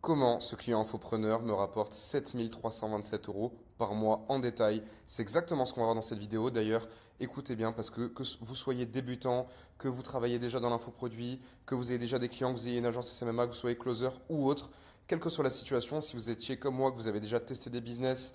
Comment ce client infopreneur me rapporte 7 327 euros par mois en détail? C'est exactement ce qu'on va voir dans cette vidéo. D'ailleurs, écoutez bien parce que vous soyez débutant, que vous travaillez déjà dans l'infoproduit, que vous ayez déjà des clients, que vous ayez une agence SMMA, que vous soyez closer ou autre, quelle que soit la situation, si vous étiez comme moi, que vous avez déjà testé des business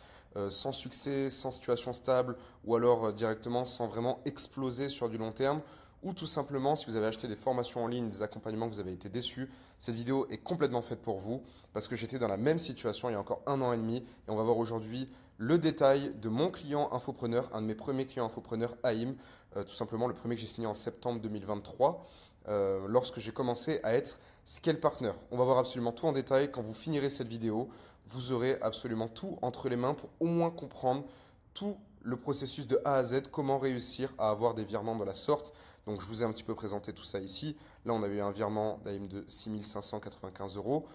sans succès, sans situation stable ou alors directement sans vraiment exploser sur du long terme, ou tout simplement si vous avez acheté des formations en ligne, des accompagnements que vous avez été déçus, cette vidéo est complètement faite pour vous parce que j'étais dans la même situation il y a encore 1 an et demi et on va voir aujourd'hui le détail de mon client infopreneur, un de mes premiers clients infopreneurs, AIM, tout simplement le premier que j'ai signé en septembre 2023 lorsque j'ai commencé à être Scale Partner. On va voir absolument tout en détail. Quand vous finirez cette vidéo, vous aurez absolument tout entre les mains pour au moins comprendre tout le processus de A à Z, comment réussir à avoir des virements de la sorte. Donc je vous ai un petit peu présenté tout ça ici. Là, on avait eu un virement d'AIM de 6 595 euros,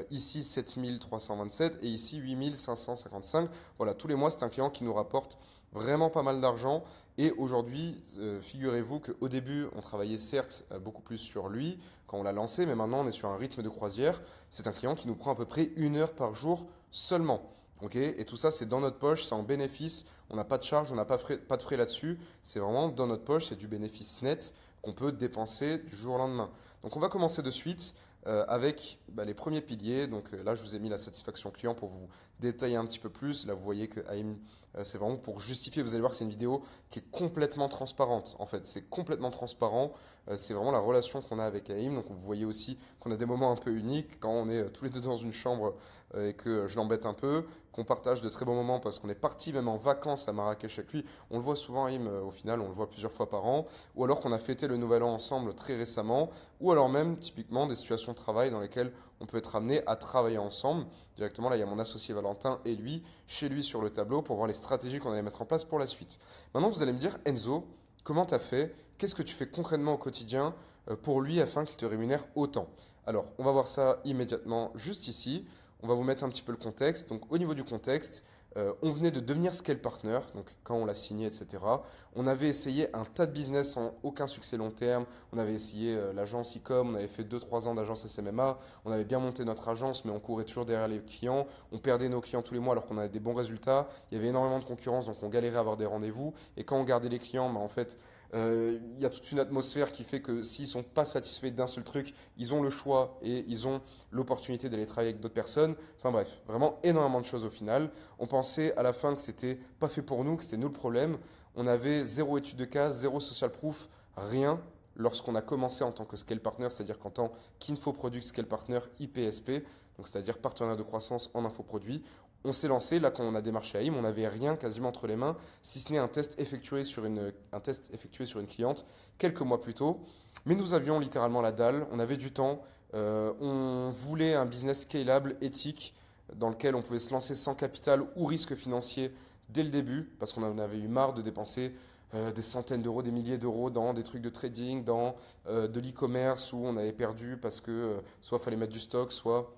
ici 7 327 et ici 8 555. Voilà, tous les mois, c'est un client qui nous rapporte vraiment pas mal d'argent. Et aujourd'hui, figurez-vous qu'au début, on travaillait certes beaucoup plus sur lui quand on l'a lancé, mais maintenant on est sur un rythme de croisière. C'est un client qui nous prend à peu près 1 heure par jour seulement. Ok, et tout ça, c'est dans notre poche, c'est en bénéfice. On n'a pas de charge, on n'a pas de frais là-dessus. C'est vraiment dans notre poche, c'est du bénéfice net qu'on peut dépenser du jour au lendemain. Donc, on va commencer de suite avec les premiers piliers. Donc, là, je vous ai mis la satisfaction client pour vous détailler un petit peu plus. Là, vous voyez que AIM, c'est vraiment pour justifier. Vous allez voir que c'est une vidéo qui est complètement transparente. En fait, c'est complètement transparent. C'est vraiment la relation qu'on a avec AIM. Donc, vous voyez aussi qu'on a des moments un peu uniques quand on est tous les deux dans une chambre et que je l'embête un peu, qu'on partage de très bons moments parce qu'on est parti même en vacances à Marrakech avec lui. On le voit souvent, Im, au final, on le voit plusieurs fois par an. Ou alors qu'on a fêté le Nouvel An ensemble très récemment. Ou alors même, typiquement, des situations de travail dans lesquelles on peut être amené à travailler ensemble. Directement, là, il y a mon associé Valentin et lui, chez lui sur le tableau pour voir les stratégies qu'on allait mettre en place pour la suite. Maintenant, vous allez me dire, Enzo, comment tu as fait? Qu'est-ce que tu fais concrètement au quotidien pour lui afin qu'il te rémunère autant? Alors, on va voir ça immédiatement juste ici. On va vous mettre un petit peu le contexte. Donc, au niveau du contexte, on venait de devenir Scale Partner, donc quand on l'a signé, etc. On avait essayé un tas de business sans aucun succès long terme. On avait essayé l'agence e-com, on avait fait 2 3 ans d'agence SMMA. On avait bien monté notre agence, mais on courait toujours derrière les clients. On perdait nos clients tous les mois alors qu'on avait des bons résultats. Il y avait énormément de concurrence, donc on galérait à avoir des rendez-vous. Et quand on gardait les clients, en fait, il y a toute une atmosphère qui fait que s'ils sont pas satisfaits d'un seul truc, ils ont le choix et ils ont l'opportunité d'aller travailler avec d'autres personnes. Enfin bref, vraiment énormément de choses au final. On pensait à la fin que c'était pas fait pour nous, que c'était nous le problème. On avait zéro étude de cas, zéro social proof, rien lorsqu'on a commencé en tant que scale partner, c'est-à-dire qu'en tant qu'infoproduct scale partner IPSP, donc c'est-à-dire partenaire de croissance en infoproduit, on s'est lancé, là quand on a démarché AIM, on n'avait rien quasiment entre les mains, si ce n'est un test effectué sur une cliente quelques mois plus tôt. Mais nous avions littéralement la dalle, on avait du temps, on voulait un business scalable, éthique, dans lequel on pouvait se lancer sans capital ou risque financier dès le début, parce qu'on en avait eu marre de dépenser des centaines d'euros, des milliers d'euros dans des trucs de trading, dans de l'e-commerce où on avait perdu parce que soit il fallait mettre du stock, soit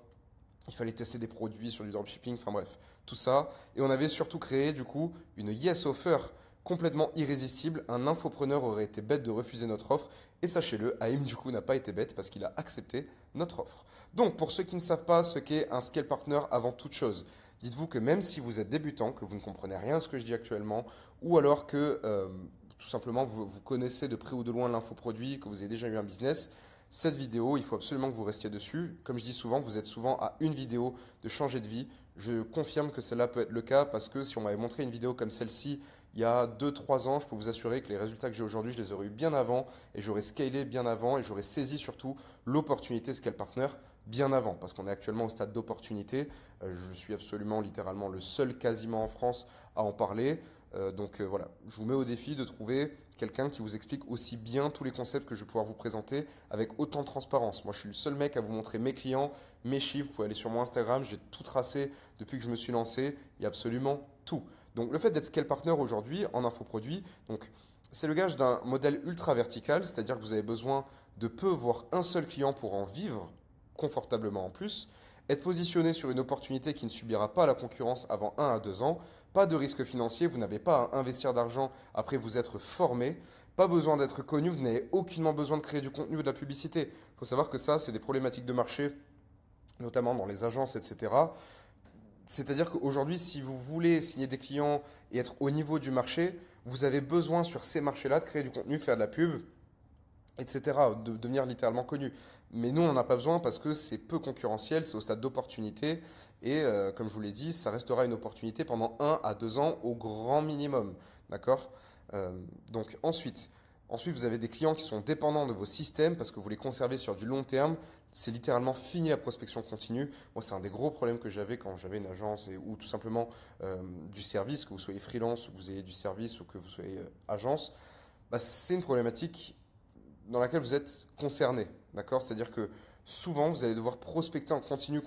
il fallait tester des produits sur du dropshipping, enfin bref, tout ça. Et on avait surtout créé du coup une yes offer complètement irrésistible. Un infopreneur aurait été bête de refuser notre offre. Et sachez-le, AIM du coup n'a pas été bête parce qu'il a accepté notre offre. Donc pour ceux qui ne savent pas ce qu'est un scale partner avant toute chose, dites-vous que même si vous êtes débutant, que vous ne comprenez rien à ce que je dis actuellement, ou alors que tout simplement vous connaissez de près ou de loin l'infoproduit, que vous avez déjà eu un business, cette vidéo, il faut absolument que vous restiez dessus. Comme je dis souvent, vous êtes souvent à une vidéo de changer de vie. Je confirme que celle-là peut être le cas parce que si on m'avait montré une vidéo comme celle-ci il y a 2 3 ans, je peux vous assurer que les résultats que j'ai aujourd'hui, je les aurais eu bien avant et j'aurais scalé bien avant et j'aurais saisi surtout l'opportunité Scale Partner bien avant parce qu'on est actuellement au stade d'opportunité. Je suis absolument littéralement le seul quasiment en France à en parler. Donc voilà, je vous mets au défi de trouver quelqu'un qui vous explique aussi bien tous les concepts que je vais pouvoir vous présenter avec autant de transparence. Moi, je suis le seul mec à vous montrer mes clients, mes chiffres. Vous pouvez aller sur mon Instagram, j'ai tout tracé depuis que je me suis lancé. Il y a absolument tout. Donc, le fait d'être scale partner aujourd'hui en infoproduit, donc c'est le gage d'un modèle ultra vertical, c'est-à-dire que vous avez besoin de peu, voire un seul client pour en vivre confortablement en plus, être positionné sur une opportunité qui ne subira pas la concurrence avant 1 à 2 ans, pas de risque financier, vous n'avez pas à investir d'argent après vous être formé, pas besoin d'être connu, vous n'avez aucunement besoin de créer du contenu ou de la publicité. Il faut savoir que ça, c'est des problématiques de marché notamment dans les agences, etc. C'est-à-dire qu'aujourd'hui, si vous voulez signer des clients et être au niveau du marché, vous avez besoin sur ces marchés-là de créer du contenu, faire de la pub, etc., de devenir littéralement connu. Mais nous, on n'en a pas besoin parce que c'est peu concurrentiel, c'est au stade d'opportunité. Et comme je vous l'ai dit, ça restera une opportunité pendant 1 à 2 ans au grand minimum. D'accord? Euh, donc ensuite, vous avez des clients qui sont dépendants de vos systèmes parce que vous les conservez sur du long terme. C'est littéralement fini la prospection continue. Moi, c'est un des gros problèmes que j'avais quand j'avais une agence ou tout simplement du service, que vous soyez freelance ou que vous ayez du service ou que vous soyez agence. Bah, c'est une problématique dans laquelle vous êtes concerné. D'accord? C'est-à-dire que souvent, vous allez devoir prospecter en continu,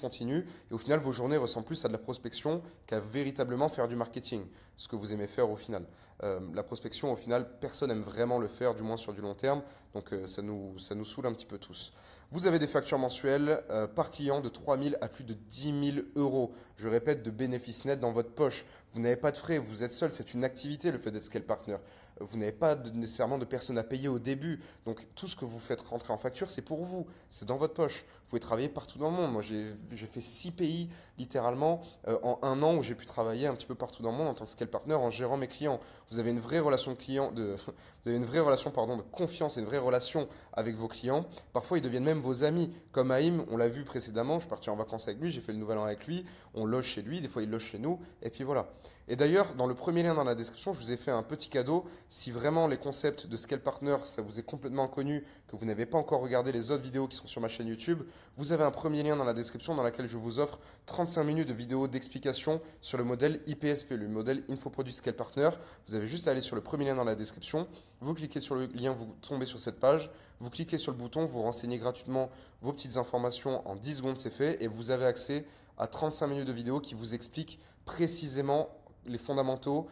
et au final, vos journées ressemblent plus à de la prospection qu'à véritablement faire du marketing, ce que vous aimez faire au final. La prospection, au final, personne n'aime vraiment le faire, du moins sur du long terme, donc ça nous saoule un petit peu tous. Vous avez des factures mensuelles par client de 3 000 à plus de 10 000 euros. Je répète, de bénéfices nets dans votre poche. Vous n'avez pas de frais, vous êtes seul, c'est une activité le fait d'être scale partner. Vous n'avez pas nécessairement de personnes à payer au début. Donc tout ce que vous faites rentrer en facture, c'est pour vous, c'est dans votre poche. Vous pouvez travailler partout dans le monde. Moi, j'ai fait 6 pays littéralement en 1 an où j'ai pu travailler un petit peu partout dans le monde en tant que scale partner en gérant mes clients. Vous avez une vraie relation de vous avez une vraie relation pardon, de confiance et une vraie relation avec vos clients. Parfois, ils deviennent même vos amis. Comme Haïm, on l'a vu précédemment, je suis parti en vacances avec lui, j'ai fait le nouvel an avec lui, on loge chez lui, des fois il loge chez nous, et puis voilà. Et d'ailleurs, dans le premier lien dans la description, je vous ai fait un petit cadeau. Si vraiment les concepts de Scale Partner, ça vous est complètement inconnu, que vous n'avez pas encore regardé les autres vidéos qui sont sur ma chaîne YouTube, vous avez un premier lien dans la description dans lequel je vous offre 35 minutes de vidéo d'explication sur le modèle IPSP, le modèle Infoproduit Scale Partner. Vous avez juste à aller sur le premier lien dans la description, vous cliquez sur le lien, vous tombez sur cette page, vous cliquez sur le bouton, vous renseignez gratuitement vos petites informations, en 10 secondes c'est fait, et vous avez accès à 35 minutes de vidéo qui vous expliquent précisément les fondamentaux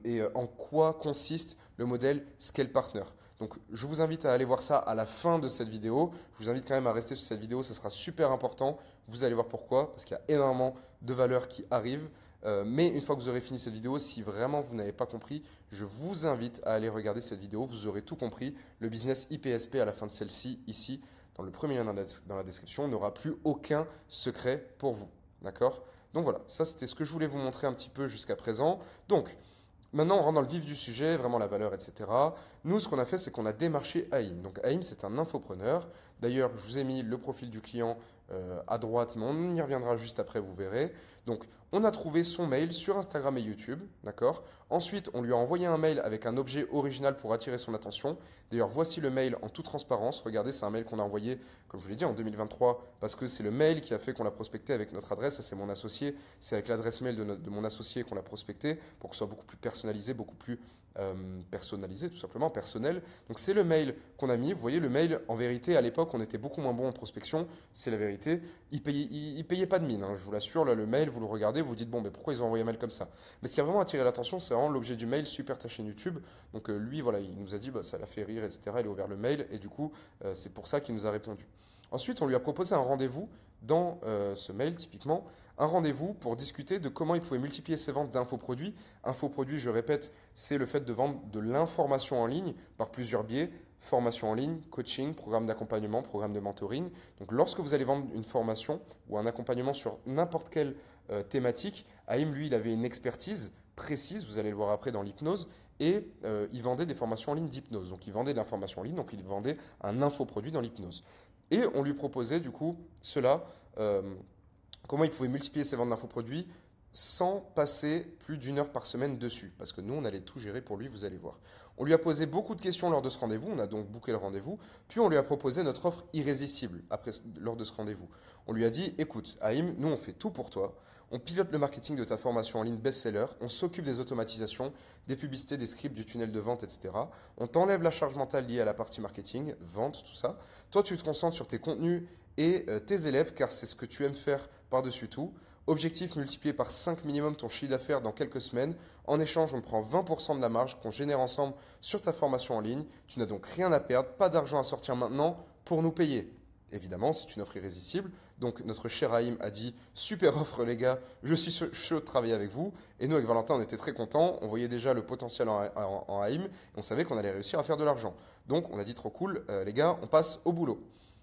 et en quoi consiste le modèle Scale Partner. Donc je vous invite à aller voir ça à la fin de cette vidéo. Je vous invite quand même à rester sur cette vidéo, ça sera super important. Vous allez voir pourquoi, parce qu'il y a énormément de valeurs qui arrivent. Mais une fois que vous aurez fini cette vidéo, si vraiment vous n'avez pas compris, je vous invite à aller regarder cette vidéo. Vous aurez tout compris. Le business IPSP à la fin de celle-ci, ici, dans le premier lien dans la description, n'aura plus aucun secret pour vous. D'accord? Donc voilà, ça c'était ce que je voulais vous montrer un petit peu jusqu'à présent. Donc, maintenant on rentre dans le vif du sujet, vraiment la valeur, etc. Nous, ce qu'on a fait, c'est qu'on a démarché Haïm. Donc Haïm, c'est un infopreneur. D'ailleurs, je vous ai mis le profil du client à droite, mais on y reviendra juste après, vous verrez. Donc, on a trouvé son mail sur Instagram et YouTube, d'accord? Ensuite, on lui a envoyé un mail avec un objet original pour attirer son attention. D'ailleurs, voici le mail en toute transparence. Regardez, c'est un mail qu'on a envoyé, comme je vous l'ai dit, en 2023, parce que c'est le mail qui a fait qu'on l'a prospecté avec notre adresse. Ça, c'est mon associé. C'est avec l'adresse mail de mon associé qu'on l'a prospecté pour que ce soit beaucoup plus personnalisé, beaucoup plus personnalisé, tout simplement, personnel. Donc c'est le mail qu'on a mis. Vous voyez, le mail, en vérité, à l'époque, on était beaucoup moins bon en prospection, c'est la vérité. Ils payaient pas de mine, hein, je vous l'assure. Là, le mail, vous le regardez, vous vous dites, bon, mais pourquoi ils ont envoyé un mail comme ça? Mais ce qui a vraiment attiré l'attention, c'est vraiment l'objet du mail, super ta chaîne YouTube. Donc lui, voilà, il nous a dit, bah, ça l'a fait rire, etc. Il a ouvert le mail, et du coup, c'est pour ça qu'il nous a répondu. Ensuite, on lui a proposé un rendez-vous dans ce mail, typiquement, un rendez-vous pour discuter de comment il pouvait multiplier ses ventes d'infoproduits. Infoproduits, je répète, c'est le fait de vendre de l'information en ligne par plusieurs biais, formation en ligne, coaching, programme d'accompagnement, programme de mentoring. Donc lorsque vous allez vendre une formation ou un accompagnement sur n'importe quelle thématique, Haïm, lui, il avait une expertise précise, vous allez le voir après dans l'hypnose, et il vendait des formations en ligne d'hypnose. Donc il vendait de l'information en ligne, donc il vendait un infoproduit dans l'hypnose. Et on lui proposait du coup cela, comment il pouvait multiplier ses ventes d'infoproduits sans passer plus d'1 heure par semaine dessus. Parce que nous, on allait tout gérer pour lui, vous allez voir. On lui a posé beaucoup de questions lors de ce rendez-vous, on a donc booké le rendez-vous, puis on lui a proposé notre offre irrésistible lors de ce rendez-vous. On lui a dit, écoute, Haïm, nous on fait tout pour toi, on pilote le marketing de ta formation en ligne best-seller, on s'occupe des automatisations, des publicités, des scripts, du tunnel de vente, etc. On t'enlève la charge mentale liée à la partie marketing, vente, tout ça. Toi, tu te concentres sur tes contenus et tes élèves, car c'est ce que tu aimes faire par-dessus tout. Objectif, multiplier par 5 minimum ton chiffre d'affaires dans quelques semaines. En échange, on prend 20% de la marge qu'on génère ensemble sur ta formation en ligne. Tu n'as donc rien à perdre, pas d'argent à sortir maintenant pour nous payer. Évidemment, c'est une offre irrésistible. Donc notre cher Haïm a dit, super offre les gars, je suis chaud de travailler avec vous. Et nous avec Valentin, on était très contents. On voyait déjà le potentiel en Haïm et on savait qu'on allait réussir à faire de l'argent. Donc on a dit, trop cool, les gars, on passe au boulot.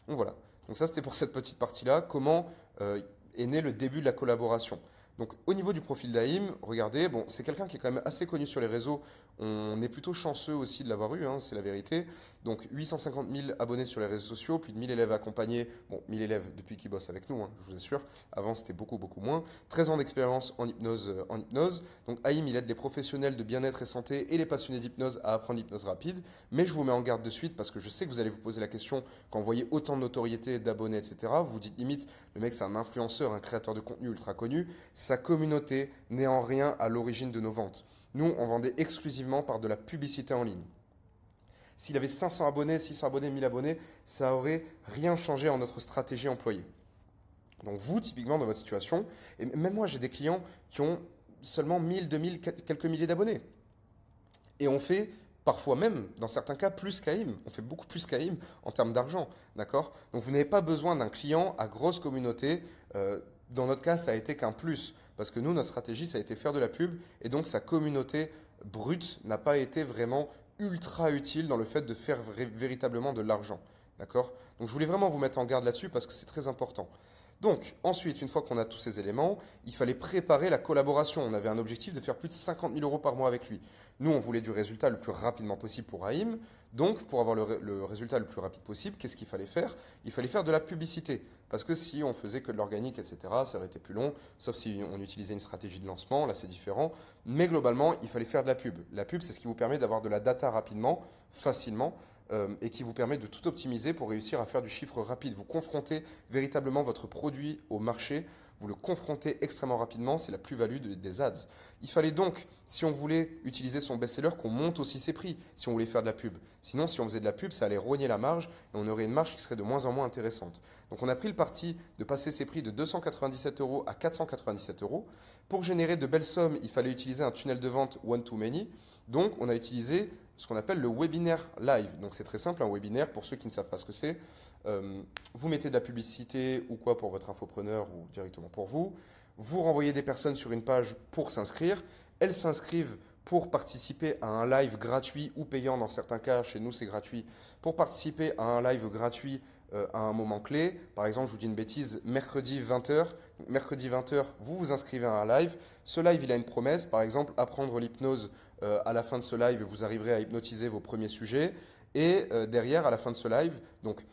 Donc voilà. Donc ça, c'était pour cette petite partie-là. Comment est né le début de la collaboration. Donc au niveau du profil d'Haïm, regardez, bon, c'est quelqu'un qui est quand même assez connu sur les réseaux. On est plutôt chanceux aussi de l'avoir eu, hein, c'est la vérité. Donc 850 000 abonnés sur les réseaux sociaux, plus de 1000 élèves accompagnés. Bon, 1000 élèves depuis qu'ils bossent avec nous, hein, je vous assure. Avant, c'était beaucoup, beaucoup moins. 13 ans d'expérience en hypnose, en hypnose. Donc Haïm, il aide les professionnels de bien-être et santé et les passionnés d'hypnose à apprendre l'hypnose rapide. Mais je vous mets en garde de suite parce que je sais que vous allez vous poser la question quand vous voyez autant de notoriété, d'abonnés, etc. Vous vous dites limite, le mec c'est un influenceur, un créateur de contenu ultra connu. Sa communauté n'est en rien à l'origine de nos ventes. Nous, on vendait exclusivement par de la publicité en ligne. S'il avait 500 abonnés, 600 abonnés, 1000 abonnés, ça aurait rien changé en notre stratégie employée. Donc vous, typiquement, dans votre situation, et même moi, j'ai des clients qui ont seulement 1000, 2000, quelques milliers d'abonnés. Et on fait parfois même, dans certains cas, plus qu'Haïm. On fait beaucoup plus qu'Haïm en termes d'argent. D'accord? Donc vous n'avez pas besoin d'un client à grosse communauté. Dans notre cas, ça a été qu'un plus. Parce que nous, notre stratégie, ça a été faire de la pub. Et donc sa communauté brute n'a pas été vraiment ultra utile dans le fait de faire véritablement de l'argent. D'accord? Donc je voulais vraiment vous mettre en garde là-dessus parce que c'est très important. Donc, ensuite, une fois qu'on a tous ces éléments, il fallait préparer la collaboration. On avait un objectif de faire plus de 50 000 euros par mois avec lui. Nous, on voulait du résultat le plus rapidement possible pour Haïm. Donc, pour avoir le résultat le plus rapide possible, qu'est-ce qu'il fallait faire? Il fallait faire de la publicité. Parce que si on faisait que de l'organique, etc., ça aurait été plus long, sauf si on utilisait une stratégie de lancement, là c'est différent. Mais globalement, il fallait faire de la pub. La pub, c'est ce qui vous permet d'avoir de la data rapidement, facilement, et qui vous permet de tout optimiser pour réussir à faire du chiffre rapide. Vous confrontez véritablement votre produit au marché, vous le confrontez extrêmement rapidement, c'est la plus-value des ads. Il fallait donc, si on voulait utiliser son best-seller, qu'on monte aussi ses prix, si on voulait faire de la pub. Sinon, si on faisait de la pub, ça allait rogner la marge et on aurait une marge qui serait de moins en moins intéressante. Donc on a pris le parti de passer ses prix de 297 euros à 497 euros. Pour générer de belles sommes, il fallait utiliser un tunnel de vente one-to-many. Donc on a utilisé ce qu'on appelle le webinaire live. Donc c'est très simple, un webinaire, pour ceux qui ne savent pas ce que c'est, vous mettez de la publicité ou quoi pour votre infopreneur ou directement pour vous, vous renvoyez des personnes sur une page pour s'inscrire, elles s'inscrivent pour participer à un live gratuit ou payant dans certains cas, chez nous c'est gratuit, pour participer à un live gratuit à un moment clé. Par exemple, je vous dis une bêtise, mercredi 20h. Mercredi 20h, vous vous inscrivez à un live. Ce live, il a une promesse. Par exemple, apprendre l'hypnose à la fin de ce live, vous arriverez à hypnotiser vos premiers sujets. Et derrière, à la fin de ce live, donc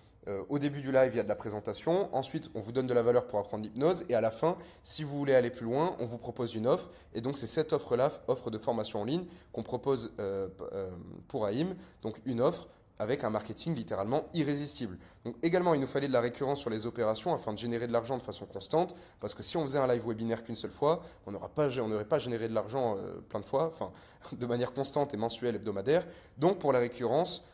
au début du live, il y a de la présentation. Ensuite, on vous donne de la valeur pour apprendre l'hypnose. Et à la fin, si vous voulez aller plus loin, on vous propose une offre. Et donc, c'est cette offre-là, offre de formation en ligne, qu'on propose pour Haïm. Donc, une offre avec un marketing littéralement irrésistible. Donc également, il nous fallait de la récurrence sur les opérations afin de générer de l'argent de façon constante, parce que si on faisait un live webinaire qu'une seule fois, on n'aurait pas généré de l'argent plein de fois, enfin de manière constante et mensuelle, hebdomadaire. Donc pour la récurrence,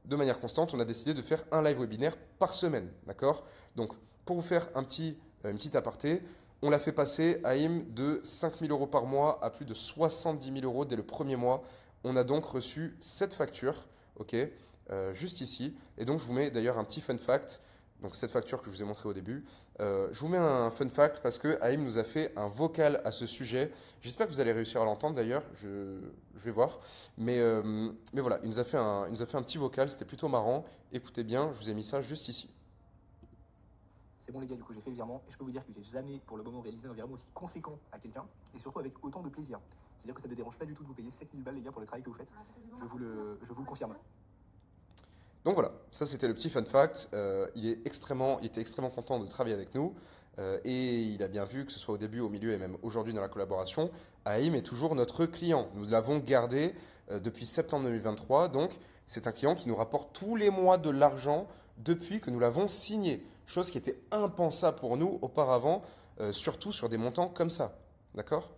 de manière constante, on a décidé de faire un live webinaire par semaine, d'accord? Donc pour vous faire une petite aparté, on l'a fait passer à Haïm de 5 000 euros par mois à plus de 70 000 euros dès le premier mois. On a donc reçu 7 factures, ok? Juste ici. Et donc, je vous mets d'ailleurs un petit fun fact. Donc, cette facture que je vous ai montrée au début. Je vous mets un fun fact parce que Haïm nous a fait un vocal à ce sujet. J'espère que vous allez réussir à l'entendre d'ailleurs. Je vais voir. Mais voilà, il nous a fait un petit vocal. C'était plutôt marrant. Écoutez bien, je vous ai mis ça juste ici. C'est bon les gars, du coup j'ai fait le virement et je peux vous dire que j'ai jamais pour le moment réalisé un virement aussi conséquent à quelqu'un et surtout avec autant de plaisir. C'est-à-dire que ça ne me dérange pas du tout de vous payer 7000 balles les gars pour le travail que vous faites. Je vous le confirme. Donc voilà, ça c'était le petit fun fact. Il était extrêmement content de travailler avec nous et il a bien vu que ce soit au début, au milieu et même aujourd'hui dans la collaboration, Haïm est toujours notre client. Nous l'avons gardé depuis septembre 2023, donc c'est un client qui nous rapporte tous les mois de l'argent depuis que nous l'avons signé. Chose qui était impensable pour nous auparavant, surtout sur des montants comme ça. D'accord?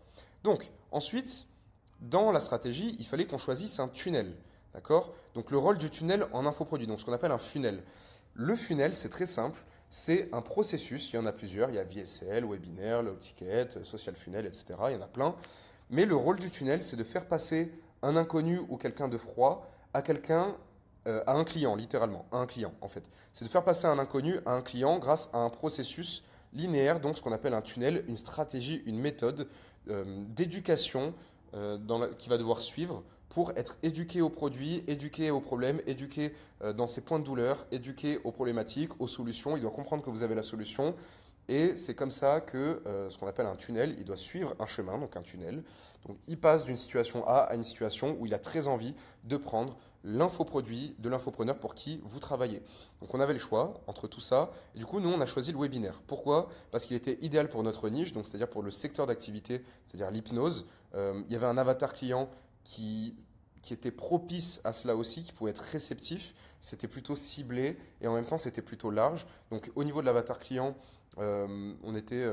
Donc ensuite, dans la stratégie, il fallait qu'on choisisse un tunnel. D'accord? Donc le rôle du tunnel en infoproduit, donc ce qu'on appelle un funnel. Le funnel, c'est très simple, c'est un processus, il y en a plusieurs, il y a VSL, webinaire, low ticket, social funnel, etc. Il y en a plein. Mais le rôle du tunnel, c'est de faire passer un inconnu ou quelqu'un de froid à à un client, littéralement, à un client en fait. C'est de faire passer un inconnu à un client grâce à un processus linéaire, donc ce qu'on appelle un tunnel, une stratégie, une méthode d'éducation qui va devoir suivre pour être éduqué aux produits, éduqué aux problèmes, éduqué dans ses points de douleur, éduqué aux problématiques, aux solutions. Il doit comprendre que vous avez la solution. Et c'est comme ça que ce qu'on appelle un tunnel, il doit suivre un chemin, donc un tunnel. Donc il passe d'une situation A à une situation où il a très envie de prendre l'infoproduit de l'infopreneur pour qui vous travaillez. Donc on avait le choix entre tout ça. Et du coup, nous, on a choisi le webinaire. Pourquoi? Parce qu'il était idéal pour notre niche, donc c'est-à-dire pour le secteur d'activité, c'est-à-dire l'hypnose. Il y avait un avatar client qui était propice à cela aussi, qui pouvait être réceptif. C'était plutôt ciblé et en même temps, c'était plutôt large. Donc au niveau de l'avatar client, on était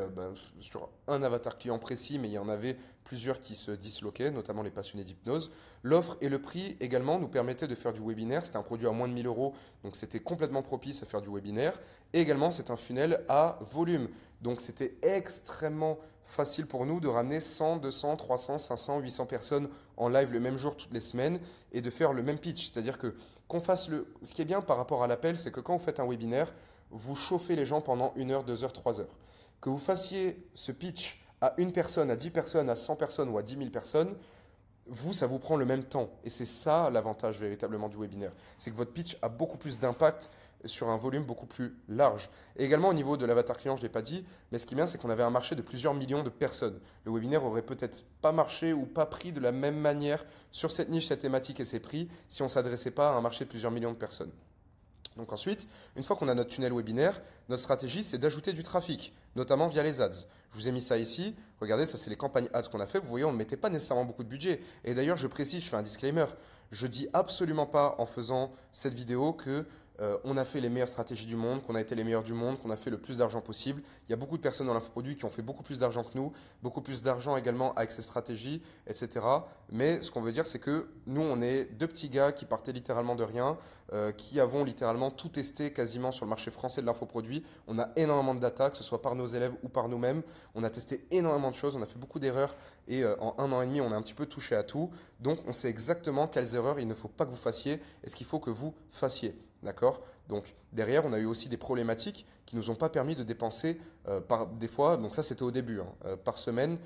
sur un avatar client précis, mais il y en avait plusieurs qui se disloquaient, notamment les passionnés d'hypnose. L'offre et le prix également nous permettaient de faire du webinaire. C'était un produit à moins de 1 000 euros, donc c'était complètement propice à faire du webinaire. Et également, c'est un funnel à volume. Donc c'était extrêmement facile pour nous de ramener 100, 200, 300, 500, 800 personnes en live le même jour toutes les semaines et de faire le même pitch. C'est-à-dire que qu'on fasse le... Ce qui est bien par rapport à l'appel, c'est que quand vous faites un webinaire, vous chauffez les gens pendant 1 heure, 2 heures, 3 heures. Que vous fassiez ce pitch à une personne, à 10 personnes, à 100 personnes ou à 10 000 personnes, vous, ça vous prend le même temps. Et c'est ça l'avantage véritablement du webinaire. C'est que votre pitch a beaucoup plus d'impact sur un volume beaucoup plus large. Et également au niveau de l'avatar client, je ne l'ai pas dit, mais ce qui est bien, c'est qu'on avait un marché de plusieurs millions de personnes. Le webinaire aurait peut-être pas marché ou pas pris de la même manière sur cette niche, cette thématique et ses prix si on ne s'adressait pas à un marché de plusieurs millions de personnes. Donc ensuite, une fois qu'on a notre tunnel webinaire, notre stratégie, c'est d'ajouter du trafic, notamment via les ads. Je vous ai mis ça ici. Regardez, ça, c'est les campagnes ads qu'on a fait. Vous voyez, on ne mettait pas nécessairement beaucoup de budget. Et d'ailleurs, je précise, je fais un disclaimer. Je dis absolument pas en faisant cette vidéo que on a fait les meilleures stratégies du monde, qu'on a été les meilleurs du monde, qu'on a fait le plus d'argent possible. Il y a beaucoup de personnes dans l'infoproduit qui ont fait beaucoup plus d'argent que nous, beaucoup plus d'argent également avec ces stratégies, etc. Mais ce qu'on veut dire, c'est que nous, on est deux petits gars qui partaient littéralement de rien, qui avons littéralement tout testé quasiment sur le marché français de l'infoproduit. On a énormément de data, que ce soit par nos élèves ou par nous-mêmes. On a testé énormément de choses, on a fait beaucoup d'erreurs et en 1 an et demi, on a un petit peu touché à tout. Donc, on sait exactement quelles erreurs il ne faut pas que vous fassiez et ce qu'il faut que vous fassiez. D'accord? Donc derrière, on a eu aussi des problématiques qui ne nous ont pas permis de dépenser par des fois, donc ça c'était au début, par semaine,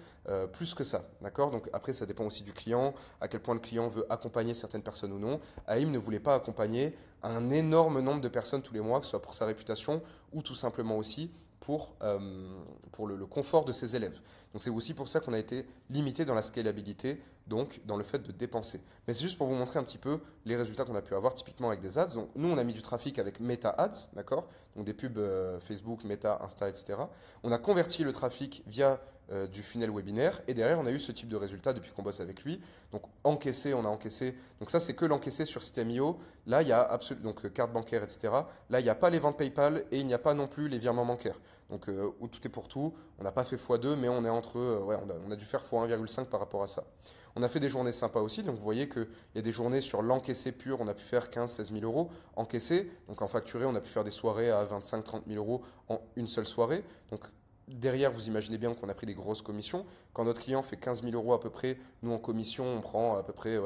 plus que ça. D'accord? Donc après, ça dépend aussi du client, à quel point le client veut accompagner certaines personnes ou non. AIM ne voulait pas accompagner un énorme nombre de personnes tous les mois, que ce soit pour sa réputation ou tout simplement aussi pour le confort de ses élèves. Donc c'est aussi pour ça qu'on a été limité dans la scalabilité, donc dans le fait de dépenser. Mais c'est juste pour vous montrer un petit peu les résultats qu'on a pu avoir typiquement avec des ads. Donc nous, on a mis du trafic avec Meta Ads, d'accord? Donc des pubs Facebook, Meta, Insta, etc. On a converti le trafic via du funnel webinaire et derrière, on a eu ce type de résultat depuis qu'on bosse avec lui. Donc encaissé, on a encaissé. Donc ça, c'est que l'encaissé sur System.io. Là, il y a donc carte bancaire, etc. Là, il n'y a pas les ventes PayPal et il n'y a pas non plus les virements bancaires. Donc où tout est pour tout. On n'a pas fait x2, mais on est entre, on a dû faire x1,5 par rapport à ça. On a fait des journées sympas aussi, donc vous voyez qu'il y a des journées sur l'encaissé pur, on a pu faire 15-16 000 euros encaissé. Donc en facturé, on a pu faire des soirées à 25-30 000 euros en une seule soirée. Donc derrière, vous imaginez bien qu'on a pris des grosses commissions. Quand notre client fait 15 000 euros à peu près, nous en commission, on prend à peu près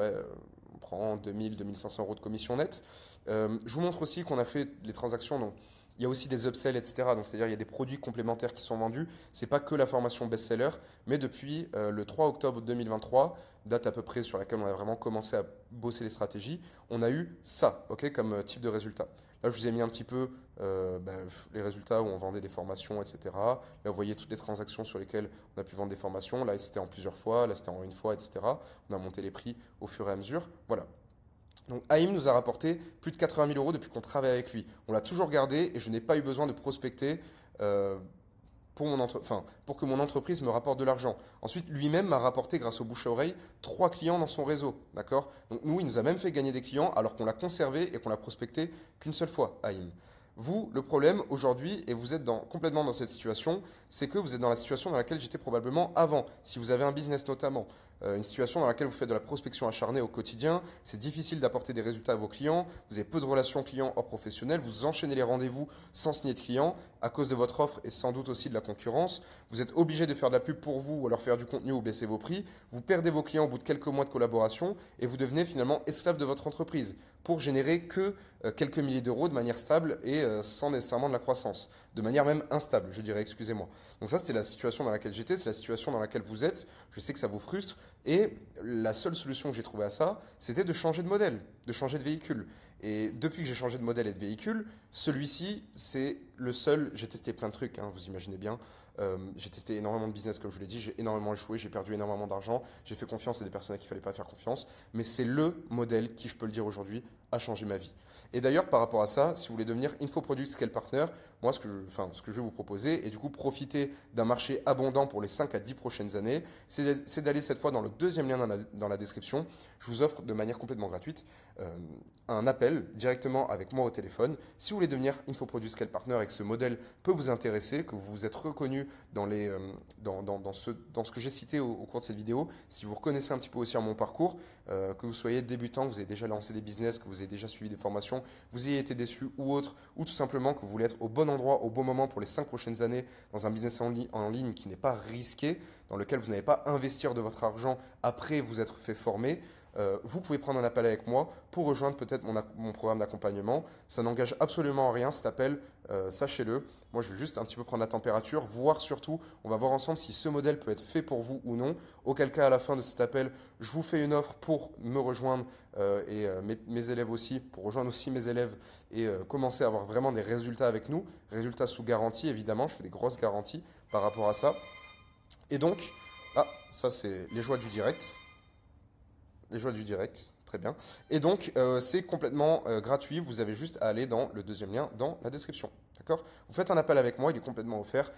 on prend 2 000, 2 500 euros de commission nette. Je vous montre aussi qu'on a fait les transactions. Donc, il y a aussi des upsells, etc. Donc, c'est-à-dire il y a des produits complémentaires qui sont vendus. Ce n'est pas que la formation best-seller, mais depuis le 3 octobre 2023, date à peu près sur laquelle on a vraiment commencé à bosser les stratégies, on a eu ça, comme type de résultat. Là, je vous ai mis un petit peu les résultats où on vendait des formations, etc. Là, vous voyez toutes les transactions sur lesquelles on a pu vendre des formations. Là, c'était en plusieurs fois, là, c'était en une fois, etc. On a monté les prix au fur et à mesure. Voilà. Donc AIM nous a rapporté plus de 80 000 euros depuis qu'on travaille avec lui. On l'a toujours gardé et je n'ai pas eu besoin de prospecter pour que mon entreprise me rapporte de l'argent. Ensuite, lui-même m'a rapporté, grâce au bouche à oreille, 3 clients dans son réseau. D'accord? Donc nous, il nous a même fait gagner des clients alors qu'on l'a conservé et qu'on l'a prospecté qu'une seule fois, AIM. Vous, le problème aujourd'hui, et vous êtes complètement dans cette situation, c'est que vous êtes dans la situation dans laquelle j'étais probablement avant. Si vous avez un business notamment, une situation dans laquelle vous faites de la prospection acharnée au quotidien, c'est difficile d'apporter des résultats à vos clients, vous avez peu de relations clients hors professionnelles, vous enchaînez les rendez-vous sans signer de clients à cause de votre offre et sans doute aussi de la concurrence. Vous êtes obligé de faire de la pub pour vous ou alors faire du contenu ou baisser vos prix. Vous perdez vos clients au bout de quelques mois de collaboration et vous devenez finalement esclave de votre entreprise pour générer que quelques milliers d'euros de manière stable et et sans nécessairement de la croissance, de manière même instable, je dirais, excusez-moi. Donc ça, c'était la situation dans laquelle j'étais, c'est la situation dans laquelle vous êtes. Je sais que ça vous frustre. Et la seule solution que j'ai trouvée à ça, c'était de changer de modèle, de changer de véhicule. Et depuis que j'ai changé de modèle et de véhicule, celui-ci, c'est le seul. J'ai testé plein de trucs, hein, vous imaginez bien. J'ai testé énormément de business, comme je vous l'ai dit. J'ai énormément échoué, j'ai perdu énormément d'argent. J'ai fait confiance à des personnes à qui il ne fallait pas faire confiance. Mais c'est le modèle qui, je peux le dire aujourd'hui, a changé ma vie. Et d'ailleurs, par rapport à ça, si vous voulez devenir Infoproduct Scale Partner, moi, ce que je vais vous proposer, et du coup profiter d'un marché abondant pour les 5 à 10 prochaines années, c'est d'aller cette fois dans le deuxième lien dans la description. Je vous offre de manière complètement gratuite un appel directement avec moi au téléphone. Si vous voulez devenir Infoproduct Scale Partner et que ce modèle peut vous intéresser, que vous vous êtes reconnu dans ce que j'ai cité au cours de cette vidéo, si vous reconnaissez un petit peu aussi en mon parcours, que vous soyez débutant, que vous avez déjà lancé des business, que vous avez déjà suivi des formations, vous ayez été déçu ou autre, ou tout simplement que vous voulez être au bon endroit, au bon moment pour les 5 prochaines années dans un business en ligne qui n'est pas risqué, dans lequel vous n'allez pas investir de votre argent après vous être fait former, vous pouvez prendre un appel avec moi pour rejoindre peut-être mon programme d'accompagnement. Ça n'engage absolument en rien cet appel, sachez-le. Moi, je vais juste un petit peu prendre la température, voir surtout, on va voir ensemble si ce modèle peut être fait pour vous ou non. Auquel cas, à la fin de cet appel, je vous fais une offre pour me rejoindre et mes élèves aussi, pour rejoindre aussi mes élèves et commencer à avoir vraiment des résultats avec nous. Résultats sous garantie, évidemment. Je fais des grosses garanties par rapport à ça. Et donc, ça c'est les joies du direct. Les joies du direct, très bien. Et donc, c'est complètement gratuit. Vous avez juste à aller dans le deuxième lien dans la description. D'accord? Vous faites un appel avec moi, il est complètement offert.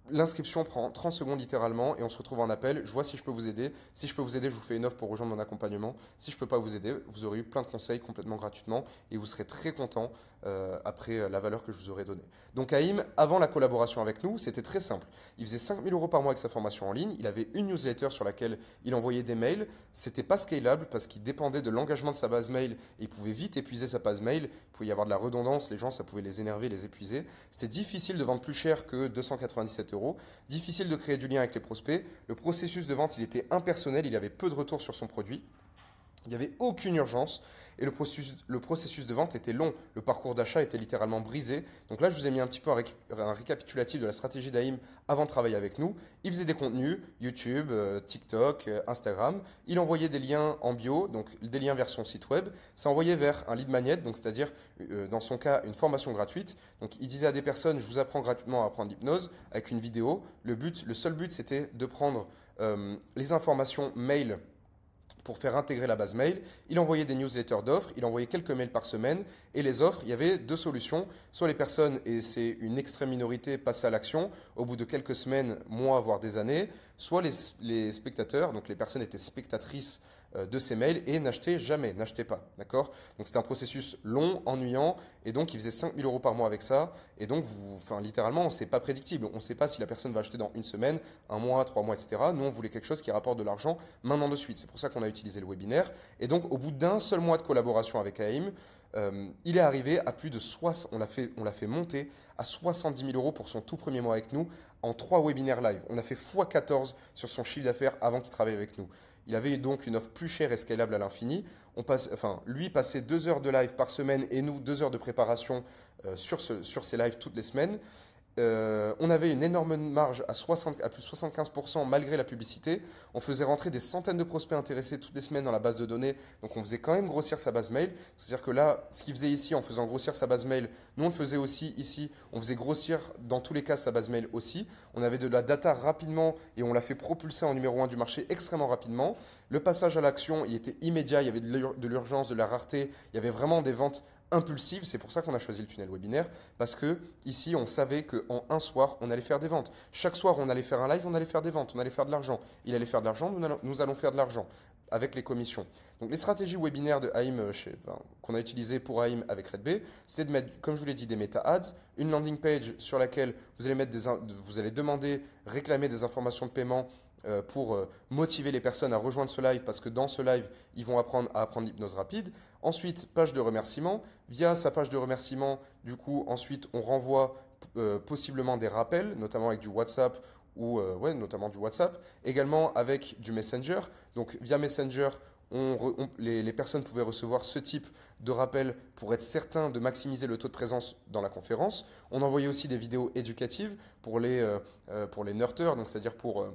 L'inscription prend 30 secondes littéralement et on se retrouve en appel. Je vois si je peux vous aider. Si je peux vous aider, je vous fais une offre pour rejoindre mon accompagnement. Si je ne peux pas vous aider, vous aurez eu plein de conseils complètement gratuitement et vous serez très content après la valeur que je vous aurai donnée. Donc Haïm, avant la collaboration avec nous, c'était très simple. Il faisait 5 000 € par mois avec sa formation en ligne. Il avait une newsletter sur laquelle il envoyait des mails. C'était pas scalable parce qu'il dépendait de l'engagement de sa base mail et il pouvait vite épuiser sa base mail. Il pouvait y avoir de la redondance. Les gens, ça pouvait les énerver, les épuiser. C'était difficile de vendre plus cher que 297 €. Difficile de créer du lien avec les prospects. Le processus de vente, il était impersonnel, il avait peu de retours sur son produit. Il n'y avait aucune urgence et le processus de vente était long. Le parcours d'achat était littéralement brisé. Donc là, je vous ai mis un petit peu un récapitulatif de la stratégie d'Haïm avant de travailler avec nous. Il faisait des contenus, YouTube, TikTok, Instagram. Il envoyait des liens en bio, donc des liens vers son site web. Ça envoyait vers un lead magnet, donc c'est-à-dire dans son cas une formation gratuite. Donc il disait à des personnes, je vous apprends gratuitement à apprendre l'hypnose avec une vidéo. Le seul but, c'était de prendre les informations mail pour faire intégrer la base mail. Il envoyait des newsletters d'offres, il envoyait quelques mails par semaine. Et les offres, il y avait deux solutions. Soit les personnes, et c'est une extrême minorité, passaient à l'action au bout de quelques semaines, mois, voire des années. Soit les spectateurs, donc les personnes étaient spectatrices de ces mails et n'achetaient jamais, n'achetaient pas. D'accord? Donc c'était un processus long, ennuyant. Et donc il faisait 5 000 € par mois avec ça. Et donc, littéralement, c'est pas prédictible. On ne sait pas si la personne va acheter dans une semaine, un mois, 3 mois, etc. Nous, on voulait quelque chose qui rapporte de l'argent maintenant de suite. C'est pour ça qu'on a utilisé le webinaire. Et donc, au bout d'un seul mois de collaboration avec Haïm, il est arrivé à plus de 60, on l'a fait monter à 70 000 € pour son tout premier mois avec nous en 3 webinaires live. On a fait x14 sur son chiffre d'affaires avant qu'il travaille avec nous. Il avait donc une offre plus chère et scalable à l'infini. Lui passait 2 heures de live par semaine et nous 2 heures de préparation sur ces lives toutes les semaines. On avait une énorme marge à plus de 75% malgré la publicité. On faisait rentrer des centaines de prospects intéressés toutes les semaines dans la base de données. Donc on faisait quand même grossir sa base mail. C'est-à-dire que là, ce qu'il faisait ici en faisant grossir sa base mail, nous on le faisait aussi ici. On faisait grossir dans tous les cas sa base mail aussi. On avait de la data rapidement et on l'a fait propulser en numéro 1 du marché extrêmement rapidement. Le passage à l'action, il était immédiat. Il y avait de l'urgence, de la rareté. Il y avait vraiment des ventes impulsive. C'est pour ça qu'on a choisi le tunnel webinaire, parce que ici on savait qu'en un soir on allait faire des ventes. Chaque soir on allait faire un live, on allait faire des ventes, on allait faire de l'argent. Il allait faire de l'argent, nous allons faire de l'argent avec les commissions. Donc les stratégies webinaires de Haïm qu'on a utilisées pour Haïm avec RedB, c'était de mettre, comme je vous l'ai dit, des meta ads, une landing page sur laquelle vous allez demander, réclamer des informations de paiement pour motiver les personnes à rejoindre ce live, parce que dans ce live, ils vont apprendre à apprendre l'hypnose rapide. Ensuite, page de remerciement. Via sa page de remerciement, du coup, ensuite, on renvoie possiblement des rappels, notamment avec du WhatsApp ou notamment du WhatsApp. Également avec du Messenger. Donc, via Messenger, les personnes pouvaient recevoir ce type de rappel pour être certain de maximiser le taux de présence dans la conférence. On envoyait aussi des vidéos éducatives pour les nurteurs, donc c'est-à-dire pour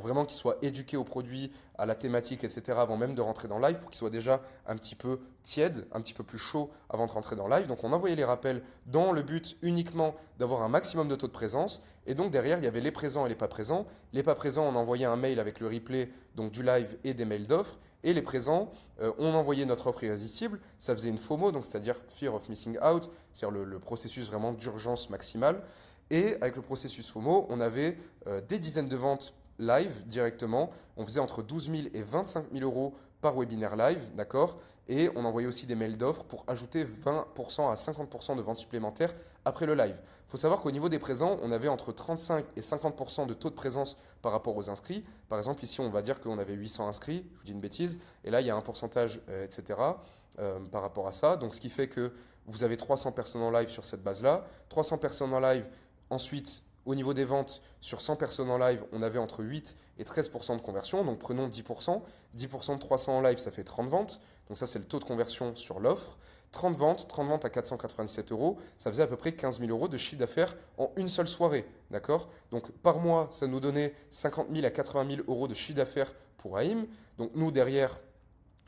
vraiment qu'ils soient éduqués au produit, à la thématique, etc. avant même de rentrer dans live, pour qu'ils soient déjà un petit peu tièdes, un petit peu plus chauds avant de rentrer dans live. Donc on envoyait les rappels dans le but uniquement d'avoir un maximum de taux de présence. Et donc derrière, il y avait les présents et les pas présents. Les pas présents, on envoyait un mail avec le replay donc du live et des mails d'offres. Et les présents, on envoyait notre offre irrésistible. Ça faisait une FOMO, donc c'est-à-dire Fear of Missing Out, c'est-à-dire le processus vraiment d'urgence maximale. Et avec le processus FOMO, on avait des dizaines de ventes live directement. On faisait entre 12 000 et 25 000 euros par webinaire live, d'accord? Et on envoyait aussi des mails d'offres pour ajouter 20% à 50% de ventes supplémentaires après le live. Il faut savoir qu'au niveau des présents, on avait entre 35 et 50% de taux de présence par rapport aux inscrits. Par exemple, ici, on va dire qu'on avait 800 inscrits, je vous dis une bêtise, et là, il y a un pourcentage, etc. Par rapport à ça. Donc, ce qui fait que vous avez 300 personnes en live sur cette base-là. 300 personnes en live, ensuite, au niveau des ventes, sur 100 personnes en live, on avait entre 8 et 13% de conversion. Donc prenons 10%. 10% de 300 en live, ça fait 30 ventes. Donc ça, c'est le taux de conversion sur l'offre. 30 ventes à 497 euros, ça faisait à peu près 15 000 euros de chiffre d'affaires en une seule soirée. D'accord? Donc par mois, ça nous donnait 50 000 à 80 000 euros de chiffre d'affaires pour AIM. Donc nous, derrière,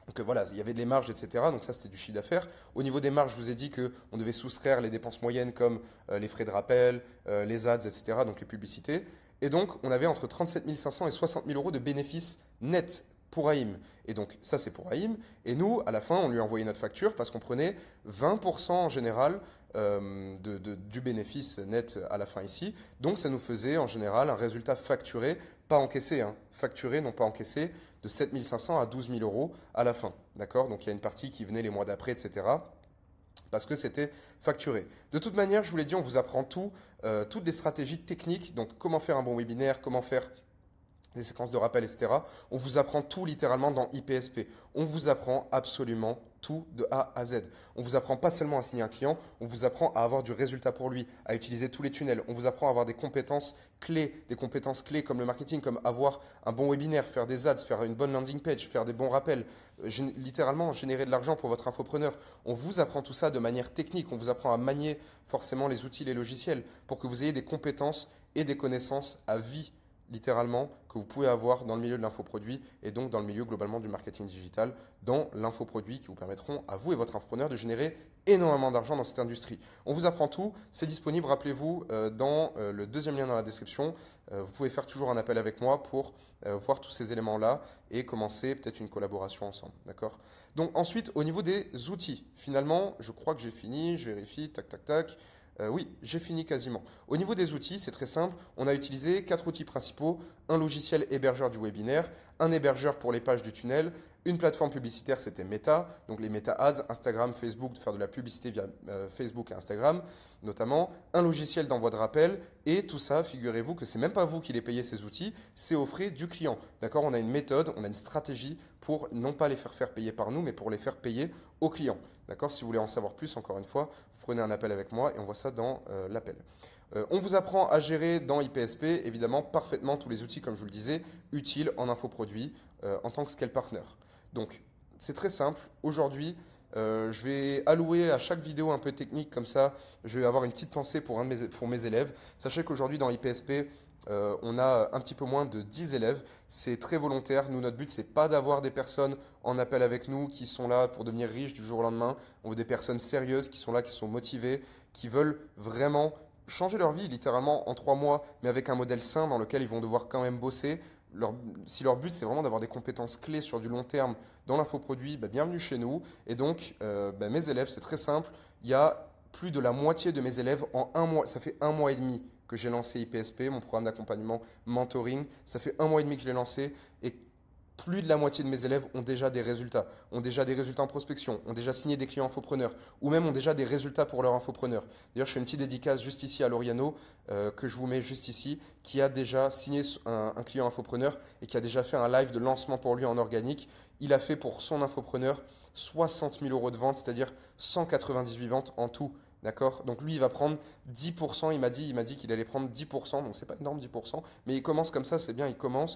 donc voilà, il y avait des marges, etc. Donc ça, c'était du chiffre d'affaires. Au niveau des marges, je vous ai dit qu'on devait soustraire les dépenses moyennes comme les frais de rappel, les ads, etc. Donc les publicités. Et donc, on avait entre 37 500 et 60 000 euros de bénéfices nets pour AIM. Et donc, ça, c'est pour AIM. Et nous, à la fin, on lui envoyait notre facture parce qu'on prenait 20% en général du bénéfice net à la fin ici. Donc, ça nous faisait en général un résultat facturé, pas encaissé, hein, facturé, non pas encaissé, de 7 500 à 12 000 euros à la fin. D'accord? Donc, il y a une partie qui venait les mois d'après, etc. Parce que c'était facturé. De toute manière, je vous l'ai dit, on vous apprend toutes les stratégies techniques, donc comment faire un bon webinaire, comment faire des séquences de rappel, etc. On vous apprend tout littéralement dans IPSP. On vous apprend absolument tout de A à Z. On vous apprend pas seulement à signer un client, on vous apprend à avoir du résultat pour lui, à utiliser tous les tunnels. On vous apprend à avoir des compétences clés comme le marketing, comme avoir un bon webinaire, faire des ads, faire une bonne landing page, faire des bons rappels, littéralement générer de l'argent pour votre infopreneur. On vous apprend tout ça de manière technique. On vous apprend à manier forcément les outils, les logiciels pour que vous ayez des compétences et des connaissances à vie, littéralement, que vous pouvez avoir dans le milieu de l'infoproduit et donc dans le milieu globalement du marketing digital, dans l'infoproduit qui vous permettront à vous et votre infopreneur de générer énormément d'argent dans cette industrie. On vous apprend tout, c'est disponible, rappelez-vous, dans le deuxième lien dans la description. Vous pouvez faire toujours un appel avec moi pour voir tous ces éléments-là et commencer peut-être une collaboration ensemble. D'accord? Donc ensuite, au niveau des outils, finalement, je crois que j'ai fini, je vérifie, tac, tac, tac. Oui, j'ai fini quasiment. Au niveau des outils, c'est très simple. On a utilisé 4 outils principaux. Un logiciel hébergeur du webinaire, un hébergeur pour les pages du tunnel, une plateforme publicitaire, c'était Meta, donc les Meta Ads, Instagram, Facebook, de faire de la publicité via Facebook et Instagram notamment, un logiciel d'envoi de rappel et tout ça, figurez-vous que c'est même pas vous qui les payez ces outils, c'est aux frais du client. D'accord? On a une méthode, on a une stratégie pour non pas les faire payer par nous, mais pour les faire payer au client. D'accord? Si vous voulez en savoir plus, encore une fois, vous prenez un appel avec moi et on voit ça dans l'appel. On vous apprend à gérer dans IPSP, évidemment, parfaitement tous les outils, comme je vous le disais, utiles en infoproduit en tant que scale partner. Donc, c'est très simple. Aujourd'hui, je vais allouer à chaque vidéo un peu technique, comme ça, je vais avoir une petite pensée pour mes élèves. Sachez qu'aujourd'hui, dans IPSP, on a un petit peu moins de 10 élèves. C'est très volontaire. Nous, notre but, c'est pas d'avoir des personnes en appel avec nous qui sont là pour devenir riches du jour au lendemain. On veut des personnes sérieuses qui sont là, qui sont motivées, qui veulent vraiment changer leur vie littéralement en 3 mois, mais avec un modèle sain dans lequel ils vont devoir quand même bosser. Si leur but, c'est vraiment d'avoir des compétences clés sur du long terme dans l'infoproduit, bienvenue chez nous. Et donc, mes élèves, c'est très simple. Il y a plus de la moitié de mes élèves en 1 mois. Ça fait 1 mois et demi que j'ai lancé IPSP, mon programme d'accompagnement mentoring. Ça fait 1 mois et demi que je l'ai lancé et plus de la moitié de mes élèves ont déjà des résultats en prospection, ont déjà signé des clients infopreneurs ou même ont déjà des résultats pour leur infopreneur. D'ailleurs, je fais une petite dédicace juste ici à Lauriano, que je vous mets juste ici, qui a déjà signé un client infopreneur et qui a déjà fait un live de lancement pour lui en organique. Il a fait pour son infopreneur 60 000 euros de vente, c'est-à-dire 198 ventes en tout. D'accord? Donc lui, il va prendre 10%. Il m'a dit qu'il allait prendre 10%. Donc c'est pas énorme 10%. Mais il commence comme ça, c'est bien. Il prend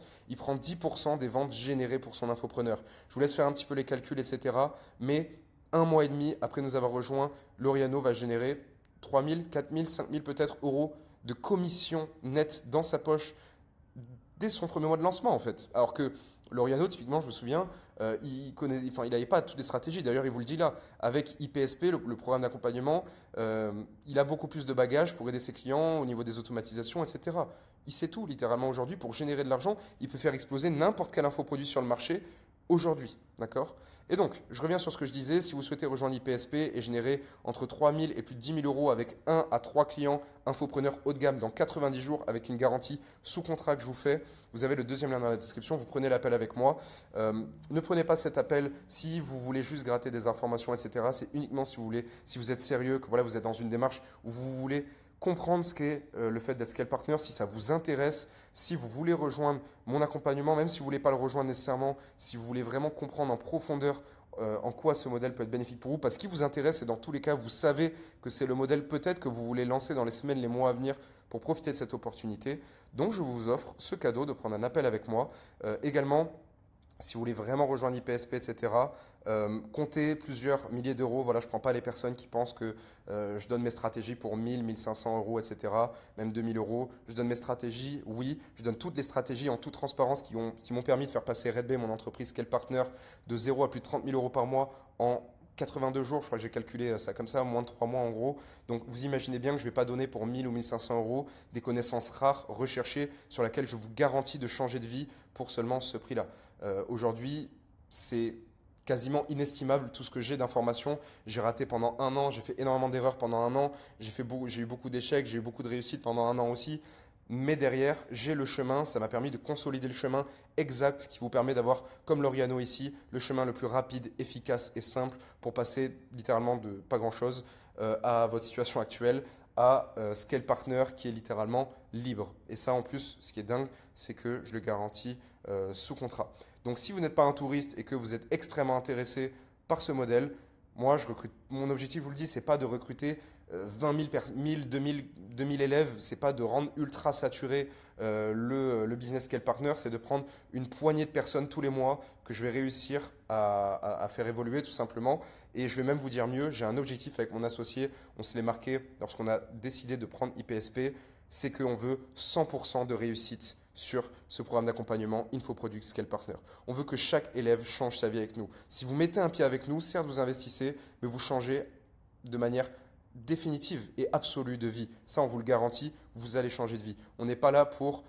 10% des ventes générées pour son infopreneur. Je vous laisse faire un petit peu les calculs, etc. Mais un mois et demi après nous avoir rejoint, Laureano va générer 3 000, 4 000, 5 000 peut-être euros de commission nette dans sa poche dès son premier mois de lancement en fait. Alors que Laureano, typiquement, je me souviens, il n'avait pas toutes les stratégies. D'ailleurs, il vous le dit là, avec IPSP, le programme d'accompagnement, il a beaucoup plus de bagages pour aider ses clients au niveau des automatisations, etc. Il sait tout, littéralement, aujourd'hui. Pour générer de l'argent, il peut faire exploser n'importe quel infoproduit sur le marché aujourd'hui. D'accord? Et donc, je reviens sur ce que je disais. Si vous souhaitez rejoindre IPSP et générer entre 3 000 et plus de 10 000 euros avec 1 à 3 clients infopreneurs haut de gamme dans 90 jours avec une garantie sous contrat que je vous fais, vous avez le deuxième lien dans la description. Vous prenez l'appel avec moi. Ne prenez pas cet appel si vous voulez juste gratter des informations, etc. C'est uniquement si vous voulez, si vous êtes sérieux, que voilà, vous êtes dans une démarche où vous voulez comprendre ce qu'est le fait d'être scale partner, si ça vous intéresse, si vous voulez rejoindre mon accompagnement, même si vous ne voulez pas le rejoindre nécessairement, si vous voulez vraiment comprendre en profondeur en quoi ce modèle peut être bénéfique pour vous, parce qu'il vous intéresse et dans tous les cas, vous savez que c'est le modèle peut-être que vous voulez lancer dans les semaines, les mois à venir pour profiter de cette opportunité. Donc, je vous offre ce cadeau de prendre un appel avec moi. Également, si vous voulez vraiment rejoindre IPSP, etc., comptez plusieurs milliers d'euros. Voilà, je ne prends pas les personnes qui pensent que je donne mes stratégies pour 1000, 1500 euros, etc., même 2000 euros. Je donne mes stratégies, oui. Je donne toutes les stratégies en toute transparence qui m'ont permis de faire passer Red Bay, mon entreprise Scale Partner, de 0 à plus de 30 000 euros par mois en 82 jours. Je crois que j'ai calculé ça comme ça, moins de 3 mois en gros. Donc vous imaginez bien que je ne vais pas donner pour 1000 ou 1500 euros des connaissances rares, recherchées, sur lesquelles je vous garantis de changer de vie pour seulement ce prix-là. Aujourd'hui, c'est quasiment inestimable tout ce que j'ai d'informations. J'ai raté pendant un an, j'ai fait énormément d'erreurs pendant un an, j'ai eu beaucoup d'échecs, j'ai eu beaucoup de réussites pendant un an aussi. Mais derrière, j'ai le chemin, ça m'a permis de consolider le chemin exact qui vous permet d'avoir, comme Laureano ici, le chemin le plus rapide, efficace et simple pour passer littéralement de pas grand-chose à votre situation actuelle, à Scale Partner qui est littéralement libre. Et ça, en plus, ce qui est dingue, c'est que je le garantis sous contrat. Donc, si vous n'êtes pas un touriste et que vous êtes extrêmement intéressé par ce modèle, moi, je recrute. Mon objectif, je vous le dis, c'est pas de recruter 20 000, 1000, 2000 élèves. C'est pas de rendre ultra saturé le business scale partner. C'est de prendre une poignée de personnes tous les mois que je vais réussir à faire évoluer tout simplement. Et je vais même vous dire mieux. J'ai un objectif avec mon associé. On se l'est marqué lorsqu'on a décidé de prendre IPSP. C'est qu'on veut 100% de réussite sur ce programme d'accompagnement Infoproduct Scale Partner. On veut que chaque élève change sa vie avec nous. Si vous mettez un pied avec nous, certes vous investissez, mais vous changez de manière définitive et absolue de vie. Ça, on vous le garantit, vous allez changer de vie. On n'est pas là pour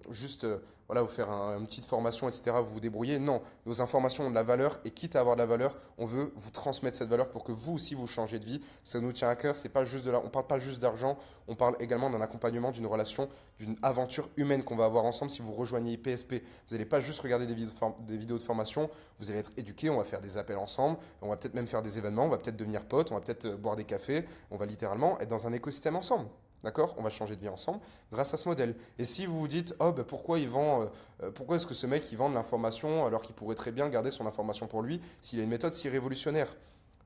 juste voilà, vous faire une petite formation, etc., vous vous débrouillez. Non, nos informations ont de la valeur et quitte à avoir de la valeur, on veut vous transmettre cette valeur pour que vous aussi vous changez de vie. Ça nous tient à cœur, c'est pas juste on ne parle pas juste d'argent, on parle également d'un accompagnement, d'une relation, d'une aventure humaine qu'on va avoir ensemble si vous rejoignez IPSP. Vous n'allez pas juste regarder des vidéos de formation, vous allez être éduqués, on va faire des appels ensemble, on va peut-être même faire des événements, on va peut-être devenir potes, on va peut-être boire des cafés, on va littéralement être dans un écosystème ensemble. D'accord? On va changer de vie ensemble grâce à ce modèle. Et si vous vous dites, oh, ben pourquoi pourquoi est-ce que ce mec il vend de l'information alors qu'il pourrait très bien garder son information pour lui s'il a une méthode si révolutionnaire?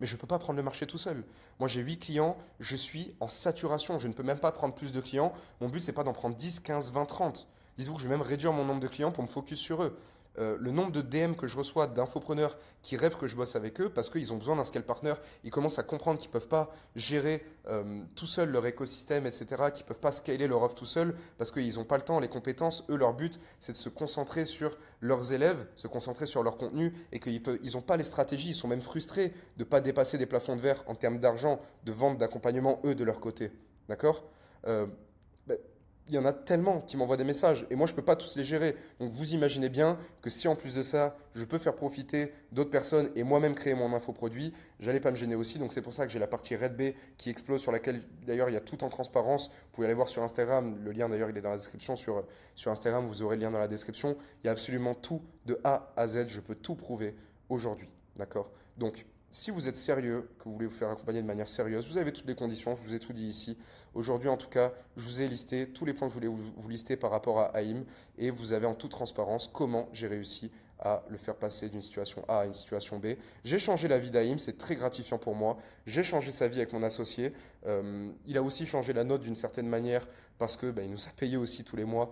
Mais je ne peux pas prendre le marché tout seul. Moi, j'ai 8 clients, je suis en saturation. Je ne peux même pas prendre plus de clients. Mon but, c'est pas d'en prendre 10, 15, 20, 30. Dites-vous que je vais même réduire mon nombre de clients pour me focus sur eux. Le nombre de DM que je reçois d'infopreneurs qui rêvent que je bosse avec eux parce qu'ils ont besoin d'un scale partner, ils commencent à comprendre qu'ils ne peuvent pas gérer tout seuls leur écosystème, etc., qu'ils ne peuvent pas scaler leur offre tout seuls parce qu'ils n'ont pas le temps, les compétences. Eux, leur but, c'est de se concentrer sur leurs élèves, se concentrer sur leur contenu et qu'ils n'ont pas les stratégies, ils sont même frustrés de ne pas dépasser des plafonds de verre en termes d'argent, de vente, d'accompagnement, eux, de leur côté. D'accord? Il y en a tellement qui m'envoient des messages et moi je ne peux pas tous les gérer. Donc vous imaginez bien que si en plus de ça, je peux faire profiter d'autres personnes et moi-même créer mon infoproduit, j'allais pas me gêner aussi. Donc c'est pour ça que j'ai la partie Red Bay qui explose sur laquelle d'ailleurs il y a tout en transparence. Vous pouvez aller voir sur Instagram, le lien d'ailleurs il est dans la description sur Instagram, vous aurez le lien dans la description. Il y a absolument tout de A à Z, je peux tout prouver aujourd'hui. D'accord? Donc si vous êtes sérieux, que vous voulez vous faire accompagner de manière sérieuse, vous avez toutes les conditions, je vous ai tout dit ici. Aujourd'hui, en tout cas, je vous ai listé tous les points que je voulais vous lister par rapport à AIM et vous avez en toute transparence comment j'ai réussi à le faire passer d'une situation A à une situation B. J'ai changé la vie d'Aïm, c'est très gratifiant pour moi. J'ai changé sa vie avec mon associé. Il a aussi changé la nôtre d'une certaine manière parce que il nous a payé aussi tous les mois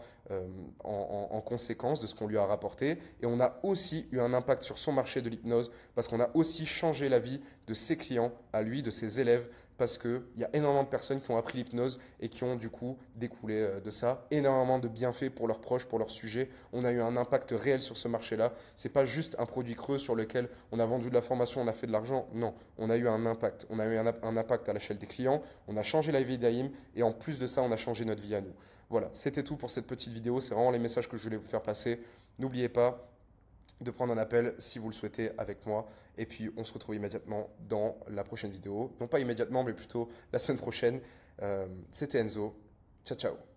en conséquence de ce qu'on lui a rapporté. Et on a aussi eu un impact sur son marché de l'hypnose parce qu'on a aussi changé la vie de ses clients, à lui, de ses élèves, parce qu'il y a énormément de personnes qui ont appris l'hypnose et qui ont du coup découlé de ça énormément de bienfaits pour leurs proches, pour leurs sujets. On a eu un impact réel sur ce marché-là. C'est pas juste un produit creux sur lequel on a vendu de la formation, on a fait de l'argent. Non, on a eu un impact. On a eu un impact à l'échelle des clients, on a changé la vie d'Aïm et en plus de ça, on a changé notre vie à nous. Voilà, c'était tout pour cette petite vidéo. C'est vraiment les messages que je voulais vous faire passer. N'oubliez pas de prendre un appel si vous le souhaitez avec moi. Et puis on se retrouve immédiatement dans la prochaine vidéo. Non pas immédiatement, mais plutôt la semaine prochaine. C'était Enzo. Ciao, ciao.